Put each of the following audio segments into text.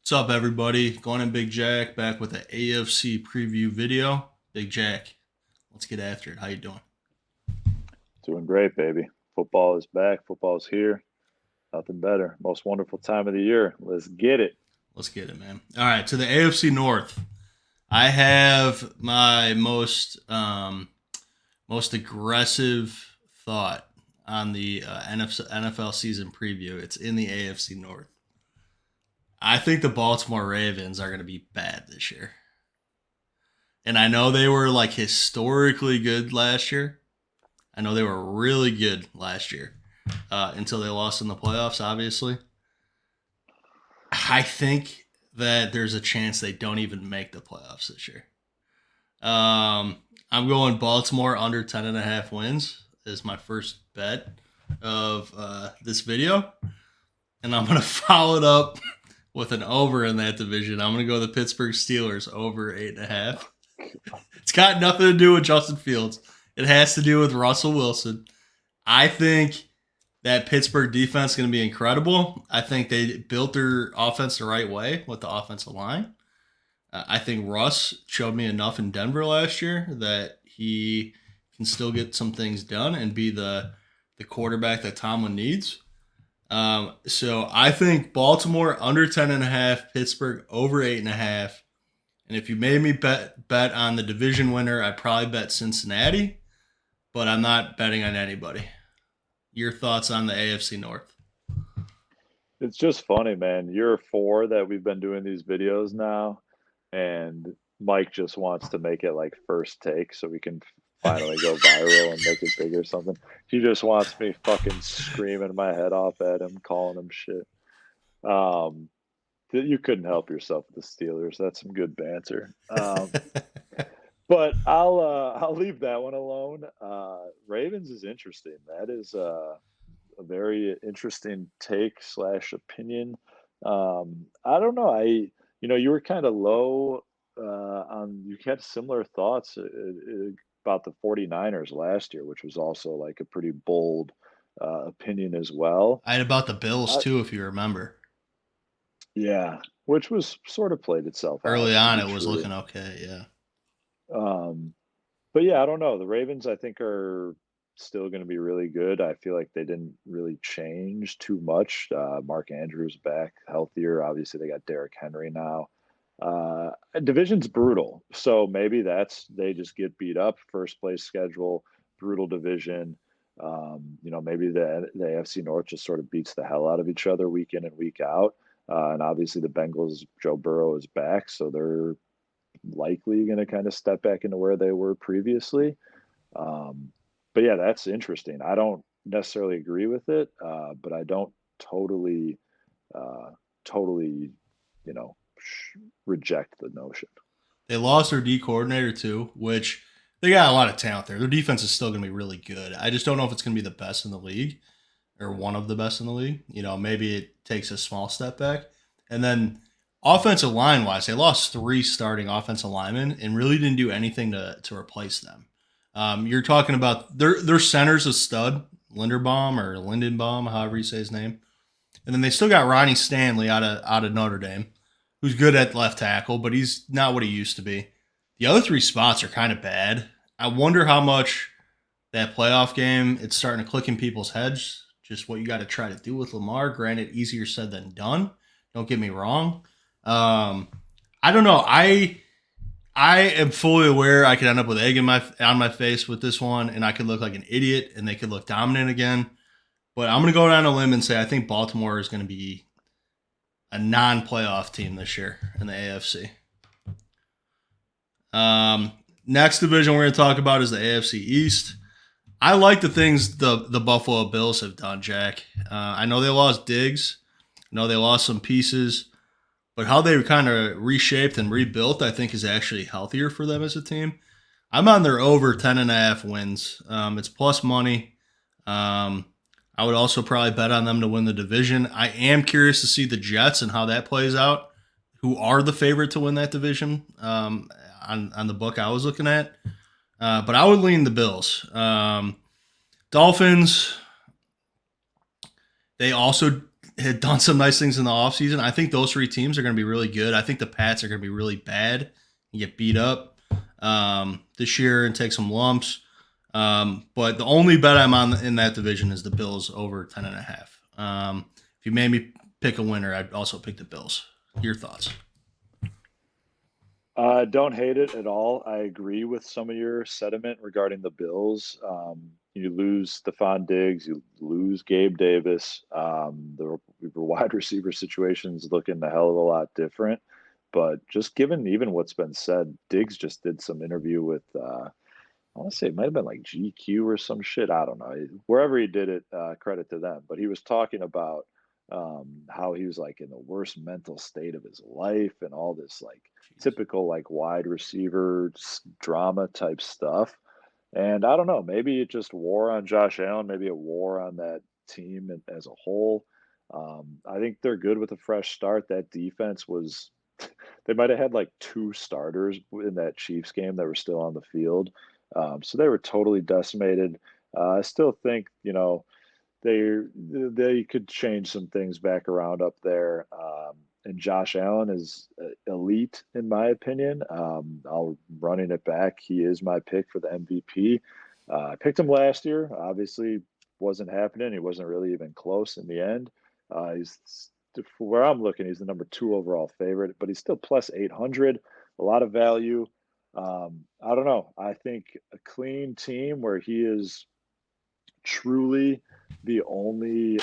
What's up, everybody? Going in Big Jack back with the AFC preview video. Big Jack, let's get after it. How you doing? Doing great, baby. Football is back. Football is here. Nothing better. Most wonderful time of the year. Let's get it. Let's get it, man. All right, to the AFC North. I have my most aggressive thought on the NFL season preview. It's in the AFC North. I think the Baltimore Ravens are going to be bad this year. And I know they were like historically good last year. I know they were really good last year until they lost in the playoffs, obviously. I think that there's a chance they don't even make the playoffs this year. I'm going Baltimore under 10.5 wins is my first bet of this video. And I'm going to follow it up with an over in that division. I'm going to go the Pittsburgh Steelers over 8.5. It's got nothing to do with Justin Fields. It has to do with Russell Wilson. I think that Pittsburgh defense is going to be incredible. I think they built their offense the right way with the offensive line. I think Russ showed me enough in Denver last year that he can still get some things done and be the quarterback that Tomlin needs. So I think Baltimore under 10.5, Pittsburgh over 8.5. And if you made me bet on the division winner, I'd probably bet Cincinnati, but I'm not betting on anybody. Your thoughts on the AFC North? It's just funny, man. Year four that we've been doing these videos now, and Mike just wants to make it like first take so we can finally go viral and make it big or something. He just wants me fucking screaming my head off at him, calling him shit. Um, you couldn't help yourself with the Steelers. That's some good banter. But I'll leave that one alone. Ravens is interesting. That is a very interesting take slash opinion. I don't know. You were kind of low on. You had similar thoughts about the 49ers last year, which was also like a pretty bold opinion as well. I had about the Bills I, too, if you remember. yeah, which was sort of played itself out Early to on, be it was true. looking okay. Yeah, Um, but yeah, I don't know. The Ravens, I think, are still going to be really good. I feel like they didn't really change too much. Mark Andrews back healthier. Obviously, they got Derrick Henry now. Division's brutal, so maybe they just get beat up. First place schedule, brutal division. Maybe the AFC North just sort of beats the hell out of each other week in and week out. And obviously, the Bengals, Joe Burrow is back, so they're likely going to kind of step back into where they were previously. Um, but yeah, that's interesting. I don't necessarily agree with it, but I don't totally, uh, totally, you know, reject the notion. they lost their D coordinator too, which they got a lot of talent there. Their defense is still going to be really good. I just don't know if it's going to be the best in the league or one of the best in the league. Maybe it takes a small step back. And then offensive line wise, they lost three starting offensive linemen and really didn't do anything to replace them. You're talking about their center's a stud, Linderbaum or Lindenbaum, however you say his name. And then they still got Ronnie Stanley out of Notre Dame, who's good at left tackle, but he's not what he used to be. The other three spots are kind of bad. I wonder how much that playoff game it's starting to click in people's heads. Just what you got to try to do with Lamar. Granted, easier said than done. Don't get me wrong. I don't know. I am fully aware I could end up with egg on my face with this one, and I could look like an idiot, and they could look dominant again. But I'm going to go down a limb and say I think Baltimore is going to be a non-playoff team this year in the AFC. Next division we're going to talk about is the AFC East. I like the things the Buffalo Bills have done, Jack. I know they lost Diggs. I know they lost some pieces. But how they kind of reshaped and rebuilt, I think, is actually healthier for them as a team. I'm on their over 10.5 wins. It's plus money. I would also probably bet on them to win the division. I am curious to see the Jets and how that plays out, who are the favorite to win that division on the book I was looking at. But I would lean the Bills. Dolphins, they also had done some nice things in the offseason. I think those three teams are going to be really good. I think the Pats are going to be really bad and get beat up this year and take some lumps. But the only bet I'm on in that division is the Bills over 10.5. If you made me pick a winner, I'd also pick the Bills. Your thoughts? Don't hate it at all. I agree with some of your sentiment regarding the Bills. You lose Stephon Diggs, you lose Gabe Davis. The wide receiver situation's looking a hell of a lot different. But just given even what's been said, Diggs just did some interview with I want to say it might have been like GQ or some shit. I don't know. Wherever he did it, credit to them. But he was talking about how he was like in the worst mental state of his life and all this like Jeez. typical like wide receiver drama type stuff. And I don't know. Maybe it just wore on Josh Allen. Maybe it wore on that team as a whole. I think they're good with a fresh start. That defense was. They might have had like two starters in that Chiefs game that were still on the field. So they were totally decimated. I still think, they could change some things back around up there. And Josh Allen is elite in my opinion. I'll running it back. He is my pick for the MVP. I picked him last year. Obviously, wasn't happening. He wasn't really even close in the end. He's for where I'm looking. He's the number two overall favorite, but he's still plus 800. A lot of value. I don't know. I think a clean team where he is truly the only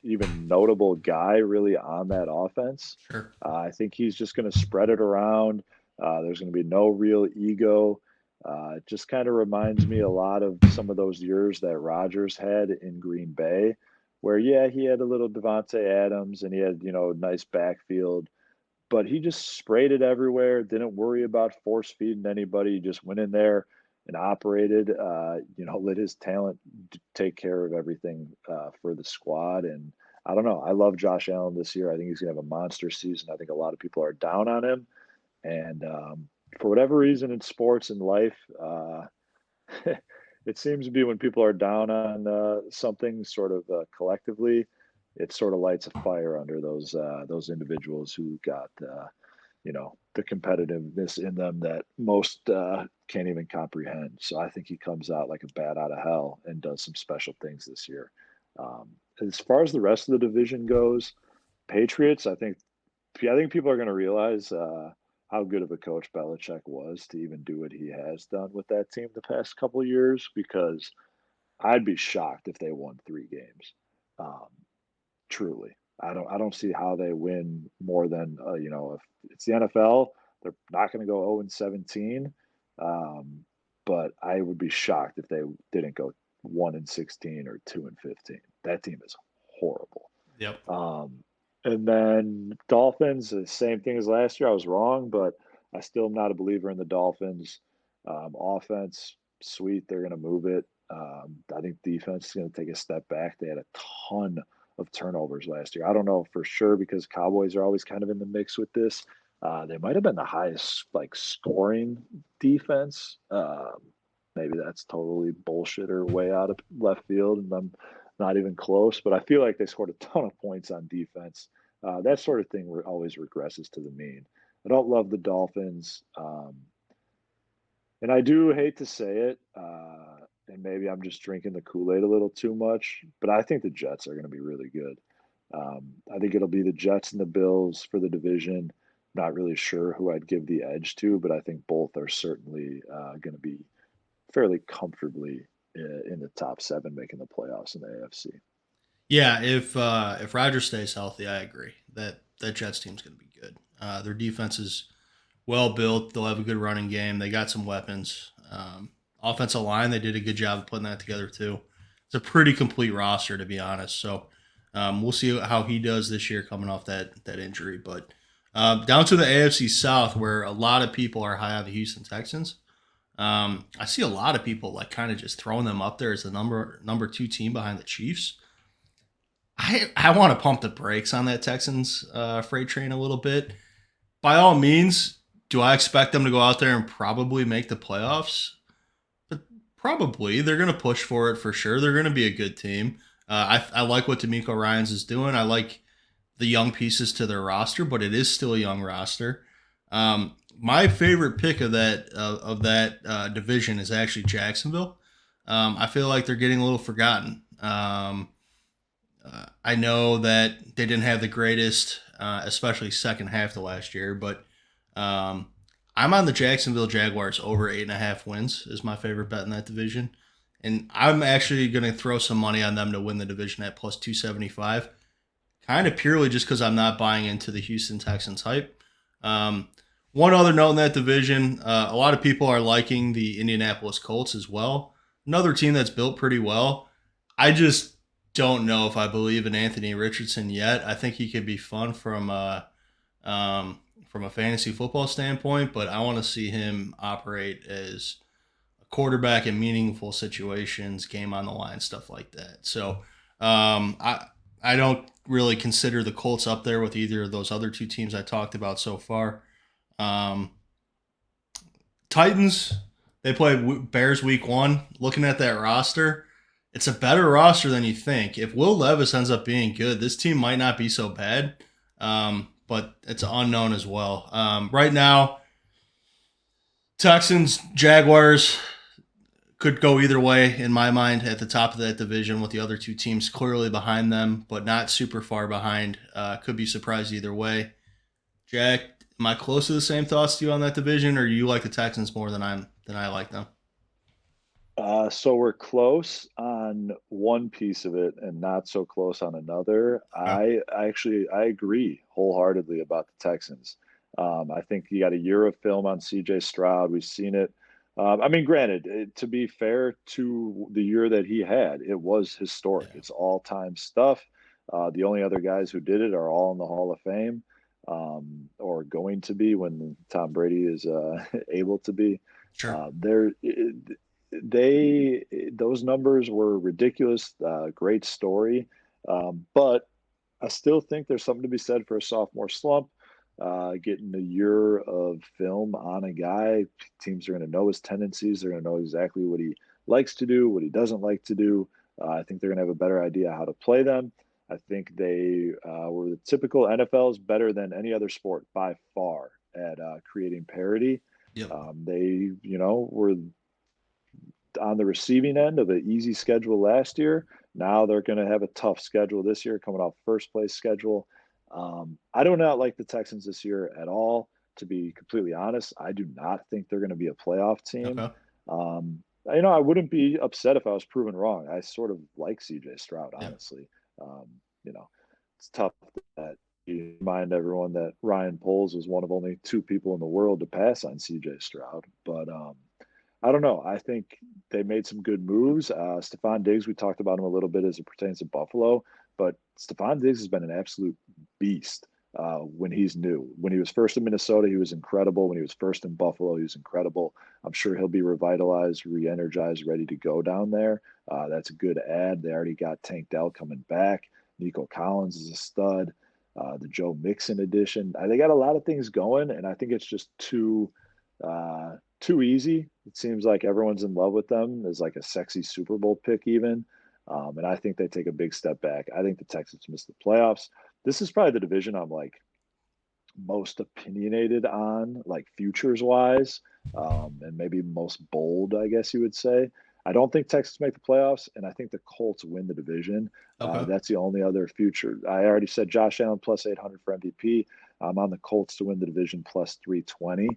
even notable guy really on that offense. Sure. I think he's just going to spread it around. There's going to be no real ego. It just kind of reminds me a lot of some of those years that Rodgers had in Green Bay, where yeah, he had a little Devontae Adams and he had nice backfield, but he just sprayed it everywhere. Didn't worry about force feeding anybody. He just went in there and operated. Let his talent take care of everything for the squad. And I don't know. I love Josh Allen this year. I think he's going to have a monster season. I think a lot of people are down on him, and for whatever reason in sports and life, it seems to be when people are down on something sort of collectively, it sort of lights a fire under those individuals who got the competitiveness in them that most can't even comprehend. So I think he comes out like a bat out of hell and does some special things this year. Um, as far as the rest of the division goes, Patriots, I think people are going to realize how good of a coach Belichick was to even do what he has done with that team the past couple of years. Because I'd be shocked if they won 3 games. Um, Truly, I don't see how they win more than if it's the NFL, they're not going to go 0-17. Um, but I would be shocked if they didn't go 1-16 or 2-15. That team is horrible. Yep. Um, and then Dolphins, the same thing as last year. I was wrong, but I still am not a believer in the Dolphins. Offense, sweet, they're going to move it. I think defense is going to take a step back. They had a ton of turnovers last year. I don't know for sure because Cowboys are always kind of in the mix with this. They might have been the highest like scoring defense. Maybe that's totally bullshit or way out of left field, and I'm not even close. But I feel like they scored a ton of points on defense. That sort of thing always regresses to the mean. I don't love the Dolphins, and I do hate to say it. And maybe I'm just drinking the Kool Aid a little too much, but I think the Jets are going to be really good. I think it'll be the Jets and the Bills for the division. Not really sure who I'd give the edge to, but I think both are certainly going to be fairly comfortably in the top 7, making the playoffs in the AFC. Yeah, if Rodgers stays healthy, I agree that that Jets team's going to be good. Their defense is well built. They'll have a good running game. They got some weapons. Offensive line, they did a good job of putting that together too. It's a pretty complete roster, to be honest. So we'll see how he does this year, coming off that injury. But down to the AFC South, where a lot of people are high on the Houston Texans. I see a lot of people like kind of just throwing them up there as the number 2 team behind the Chiefs. I want to pump the brakes on that Texans freight train a little bit. By all means, do I expect them to go out there and probably make the playoffs? But probably they're going to push for it for sure. They're going to be a good team. I like what D'Amico Ryans is doing. I like the young pieces to their roster, but it is still a young roster. My favorite pick of that division is actually Jacksonville. I feel like they're getting a little forgotten. I know that they didn't have the greatest, especially second half of last year, but um, I'm on the Jacksonville Jaguars over 8.5 wins is my favorite bet in that division, and I'm actually going to throw some money on them to win the division at plus 275, kind of purely just because I'm not buying into the Houston Texans hype. Um, One other note in that division, a lot of people are liking the Indianapolis Colts as well. Another team that's built pretty well. I just don't know if I believe in Anthony Richardson yet. I think he could be fun from a fantasy football standpoint, but I want to see him operate as a quarterback in meaningful situations, game on the line, stuff like that. So I don't really consider the Colts up there with either of those other two teams I talked about so far. Um, Titans, they play Bears week one. Looking at that roster, it's a better roster than you think. If Will Levis ends up being good, this team might not be so bad, but it's unknown as well. Right now, Texans, Jaguars could go either way in my mind at the top of that division with the other two teams clearly behind them, but not super far behind. Could be surprised either way. Jack, am I close to the same thoughts to you on that division, or do you like the Texans more than I like them? So we're close on one piece of it and not so close on another. Okay. I agree wholeheartedly about the Texans. I think you got a year of film on CJ Stroud. We've seen it. I mean, granted, to be fair to the year that he had, it was historic. Yeah. It's all-time stuff. The only other guys who did it are all in the Hall of Fame, or going to be when Tom Brady is able to be. Sure. There, they those numbers were ridiculous. Great story, but I still think there's something to be said for a sophomore slump. Getting a year of film on a guy, teams are going to know his tendencies. They're going to know exactly what he likes to do, what he doesn't like to do. I think they're going to have a better idea how to play them. I think they were the typical NFL's better than any other sport by far at creating parity. Yep. They, were on the receiving end of an easy schedule last year. Now they're going to have a tough schedule this year, coming off first place schedule. I do not like the Texans this year at all. To be completely honest, I do not think they're going to be a playoff team. Okay. I wouldn't be upset if I was proven wrong. I sort of like CJ Stroud, Yeah. honestly. Um, you know, it's tough that you remind everyone that Ryan Poles was one of only two people in the world to pass on CJ Stroud. But I don't know. I think they made some good moves. Stephon Diggs, we talked about him a little bit as it pertains to Buffalo, but Stephon Diggs has been an absolute beast when he's new. When he was first in Minnesota, he was incredible. When he was first in Buffalo, he was incredible. I'm sure he'll be revitalized, re-energized, ready to go down there. That's a good ad. They already got Tank Dell coming back. Nico Collins is a stud. The Joe Mixon edition. They got a lot of things going, and I think it's just too easy. It seems like everyone's in love with them as like a sexy Super Bowl pick, even. And I think they take a big step back. I think the Texans miss the playoffs. This is probably the division I'm like most opinionated on, like futures wise, and maybe most bold, I guess you would say. I don't think Texas make the playoffs, and I think the Colts win the division. Okay. That's the only other future. I already said Josh Allen plus 800 for MVP. I'm on the Colts to win the division plus 320.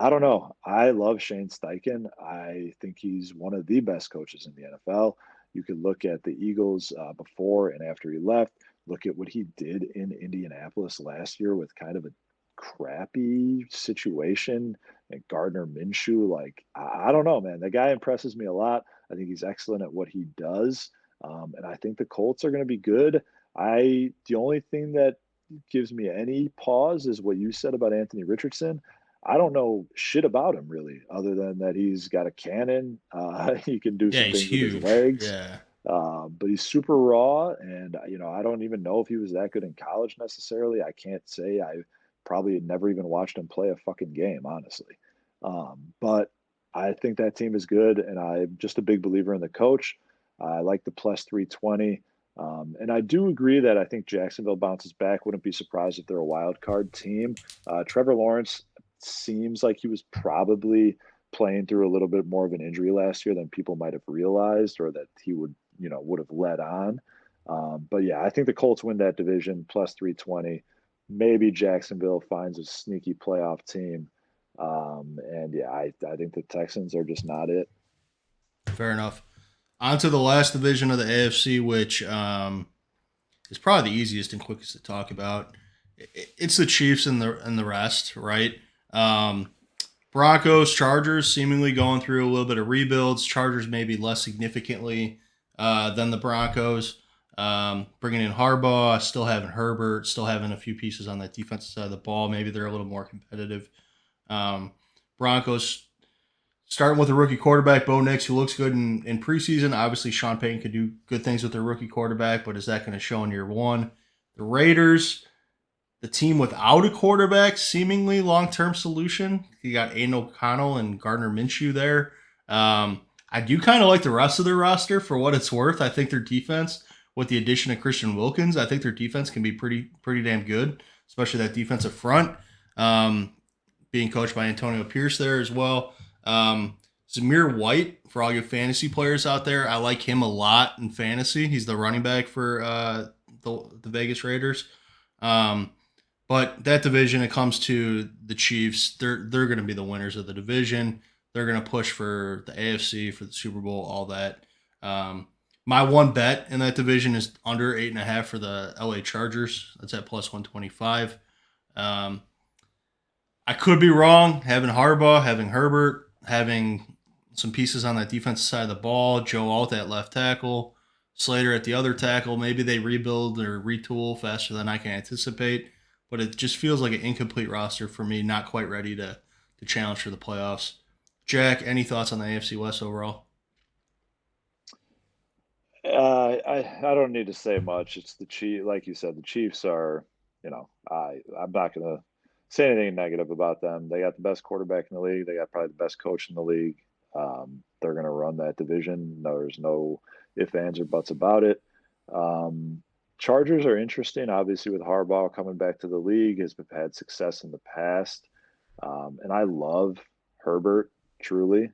I don't know. I love Shane Steichen. I think he's one of the best coaches in the NFL. You could look at the Eagles before and after he left. Look at what he did in Indianapolis last year with kind of a crappy situation and Gardner Minshew. Like, I don't know, man. The guy impresses me a lot. I think he's excellent at what he does. And I think the Colts are going to be good. The only thing that gives me any pause is what you said about Anthony Richardson. I don't know shit about him really, other than that he's got a cannon. He can do Yeah, some he's things with his huge. legs, Yeah. but he's super raw. And I don't even know if he was that good in college necessarily. I can't say. I probably had never even watched him play a fucking game, honestly. But I think that team is good, and I'm just a big believer in the coach. I like the plus 320. And I do agree that I think Jacksonville bounces back. Wouldn't be surprised if they're a wild card team. Trevor Lawrence seems like he was probably playing through a little bit more of an injury last year than people might have realized, or that he would have led on. But yeah, I think the Colts win that division plus 320. Maybe Jacksonville finds a sneaky playoff team. And yeah, I think the Texans are just not it. Fair enough. On to the last division of the AFC, which is probably the easiest and quickest to talk about. It's the Chiefs and the rest, right? Um, Broncos, Chargers, seemingly going through a little bit of rebuilds. Chargers maybe less significantly than the Broncos. Bringing in Harbaugh, still having Herbert, still having a few pieces on that defensive side of the ball. Maybe they're a little more competitive. Um, Broncos starting with a rookie quarterback, Bo Nix, who looks good in preseason. Obviously, Sean Payton could do good things with their rookie quarterback, but is that going to show in year one? The Raiders, the team without a quarterback, seemingly long term solution. You got Aiden O'Connell and Gardner Minshew there. I do kind of like the rest of their roster for what it's worth. I think their defense, with the addition of Christian Wilkins, I think their defense can be pretty damn good, especially that defensive front. Um, Being coached by Antonio Pierce there as well. Zamir White, for all you fantasy players out there, I like him a lot in fantasy. He's the running back for the Vegas Raiders. Um, but that division, it comes to the Chiefs. They're going to be the winners of the division. They're going to push for the AFC, for the Super Bowl, all that. My one bet in that division is under 8.5 for the LA Chargers. That's at plus 125. Um, I could be wrong. Having Harbaugh, having Herbert, having some pieces on that defensive side of the ball, Joe Alt at left tackle, Slater at the other tackle. Maybe they rebuild or retool faster than I can anticipate, but it just feels like an incomplete roster for me, not quite ready to challenge for the playoffs. Jack, any thoughts on the AFC West overall? I don't need to say much. It's the Chief, like you said, the Chiefs are, I'm not gonna say anything negative about them. They got the best quarterback in the league. They got probably the best coach in the league. They're gonna run that division. There's no ifs, ands, or buts about it. Um, Chargers are interesting, obviously, with Harbaugh coming back to the league, has had success in the past. And I love Herbert, truly.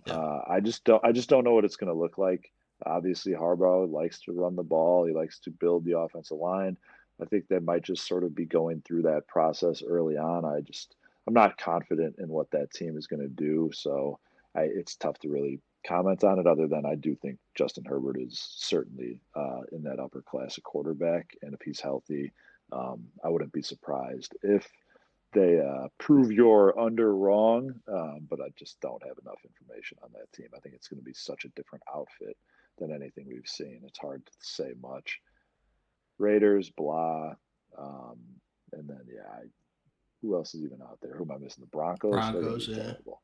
Yeah. I just don't know what it's going to look like. Obviously, Harbaugh likes to run the ball. He likes to build the offensive line. I think they might just sort of be going through that process early on. I'm not confident in what that team is going to do, so it's tough to really comment on it. Other than I do think Justin Herbert is certainly in that upper class of quarterback, and if he's healthy, I wouldn't be surprised if they prove your under wrong, but I just don't have enough information on that team. I think it's going to be such a different outfit than anything we've seen. It's hard to say much. Raiders, blah, um, and then who else is even out there? Who am I missing? The Broncos. They're going to Broncos, be yeah. terrible.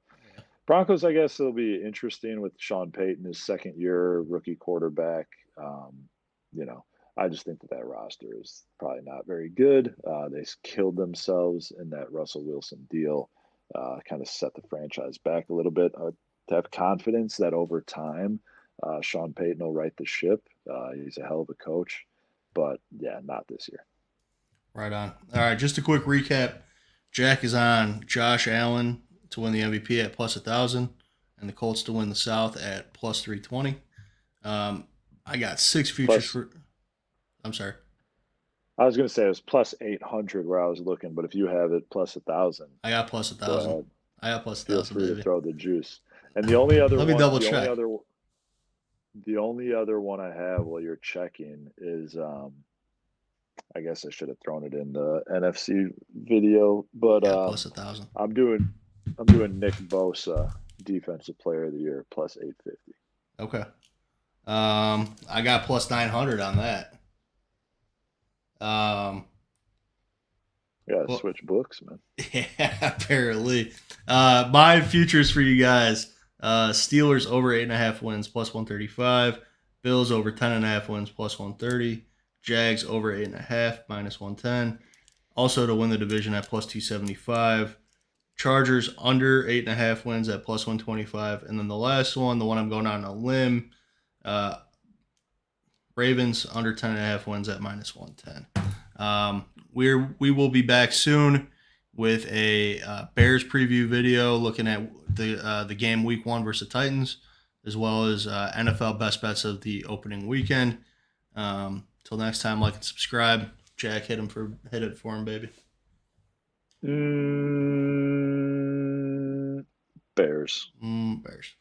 Broncos, I guess it'll be interesting with Sean Payton, his second year rookie quarterback. Um, you know, I just think that roster is probably not very good. They killed themselves in that Russell Wilson deal, kind of set the franchise back a little bit. To have confidence that over time, Sean Payton will right the ship. He's a hell of a coach, but yeah, not this year. Right on. All right, just a quick recap. Jack is on Josh Allen to win the MVP at plus 1,000, and the Colts to win the South at plus 320. I got six futures Plus, for. I'm sorry. I was going to say it was plus 800 where I was looking, but if you have it plus 1,000, I got plus go 1,000. ahead. I got plus Feel 1,000, free to baby. throw the juice. And the only other Let me one, double check. the only other one I have while you're checking is, I guess I should have thrown it in the NFC video, but Yeah, plus 1,000. I'm doing, I'm doing Nick Bosa, Defensive Player of the Year, plus 850. Okay. I got plus 900 on that. Um, You gotta well, switch books, man. yeah, apparently. My futures for you guys: Steelers over 8.5 wins plus 135. Bills over 10.5 wins plus 130. Jags over 8.5 minus 110. Also to win the division at plus 275. Chargers under 8.5 wins at plus 125. And then the last one, the one I'm going on a limb, uh, Ravens under 10.5 wins at -110. We will be back soon with a Bears preview video looking at the game Week 1 versus the Titans, as well as NFL best bets of the opening weekend. Till next time, like and subscribe. Jack, hit it for him, baby. Bears. Bears.